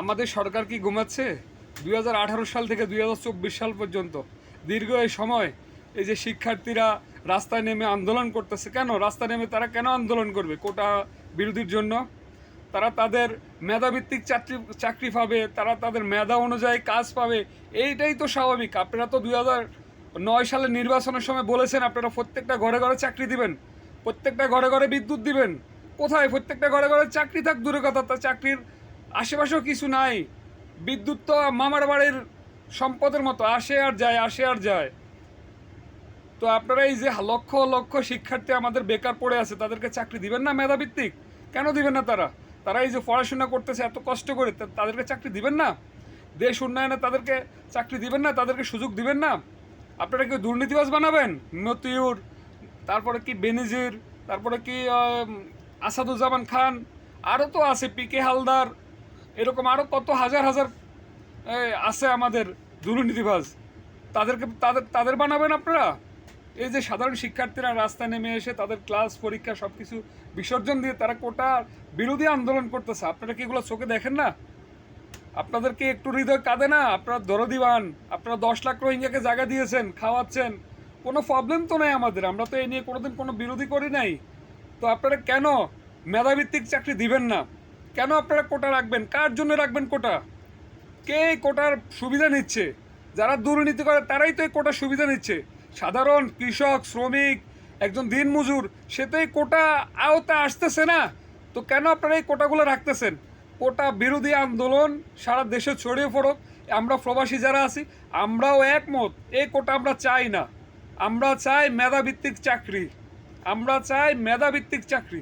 আমাদের সরকার কি ঘুমাচ্ছে? 2018 সাল থেকে 2024 সাল পর্যন্ত দীর্ঘ এই সময় এই যে শিক্ষার্থীরা রাস্তায় নেমে আন্দোলন করতেছে, কেন রাস্তায় নেমে তারা কেন আন্দোলন করবে? কোটা বিরোধীর জন্য। তারা তাদের মেধাভিত্তিক চাকরি পাবে, তারা তাদের মেধা অনুযায়ী কাজ পাবে, এইটাই তো স্বাভাবিক। আপনারা তো 2009 সালের নির্বাচনের সময় বলেছেন আপনারা প্রত্যেকটা ঘরে ঘরে চাকরি দিবেন, প্রত্যেকটা ঘরে ঘরে বিদ্যুৎ দিবেন। কোথায়? প্রত্যেকটা ঘরে ঘরে চাকরি থাক দূরে কথা, তা চাকরির আশেপাশেও কিছু নাই। বিদ্যুৎ তো মামার বাড়ির সম্পদের মতো, আসে আর যায়, আসে আর যায়। তো আপনারা এই যে লক্ষ লক্ষ শিক্ষার্থী আমাদের বেকার পড়ে আছে, তাদেরকে চাকরি দিবেন না মেধাভিত্তিক? কেন দিবেন না? তারা এই যে পড়াশোনা করতেছে এত কষ্ট করে, তাদেরকে চাকরি দিবেন না? দেশ উন্নয়নে তাদেরকে চাকরি দিবেন না? তাদেরকে সুযোগ দিবেন না? আপনারা কি দুর্নীতিবাজ বানাবেন? মতিউর, তারপরে কি বেনিজির, তারপরে কি আসাদুজ্জামান খান, আরও তো আছে পিকে হালদার, এরকম আরও কত হাজার হাজার আছে আমাদের দুর্নীতিবাজ। তাদের বানাবেন আপনারা? এই যে সাধারণ শিক্ষার্থীরা রাস্তায় নেমে এসে তাদের ক্লাস পরীক্ষা সব কিছু বিসর্জন দিয়ে তারা কোটা বিরোধী আন্দোলন করতেছে, আপনারা কি এগুলো চোখে দেখেন না? আপনাদের কি একটু হৃদয় কাঁদে না? আপনারা দরদিবান, আপনারা 10 লাখ রোহিঙ্গাকে জায়গা দিয়েছেন, খাওয়াচ্ছেন, কোনো প্রবলেম তো নেই আমাদের, আমরা তো এই নিয়ে কোনোদিন কোনো বিরোধী করি নাই। তো আপনারা কেন মেধাভিত্তিক চাকরি দিবেন না? কেন আপনারা কোটা রাখবেন? কার জন্য রাখবেন কোটা? কে কোটার সুবিধা নিচ্ছে? যারা দুর্নীতি করে তারাই তো এই কোটার সুবিধা নিচ্ছে। সাধারণ কৃষক, শ্রমিক, একজন দিনমজুর, সে তো এই কোটা আওতা আসতেছে না। তো কেন আপনারা এই কোটাগুলো রাখতেছেন? কোটা বিরোধী আন্দোলন সারা দেশে ছড়িয়ে পড়ুক। আমরা প্রবাসী যারা আছি আমরাও একমত, এই কোটা আমরা চাই না। আমরা চাই মেধাভিত্তিক চাকরি, আমরা চাই মেধাভিত্তিক চাকরি।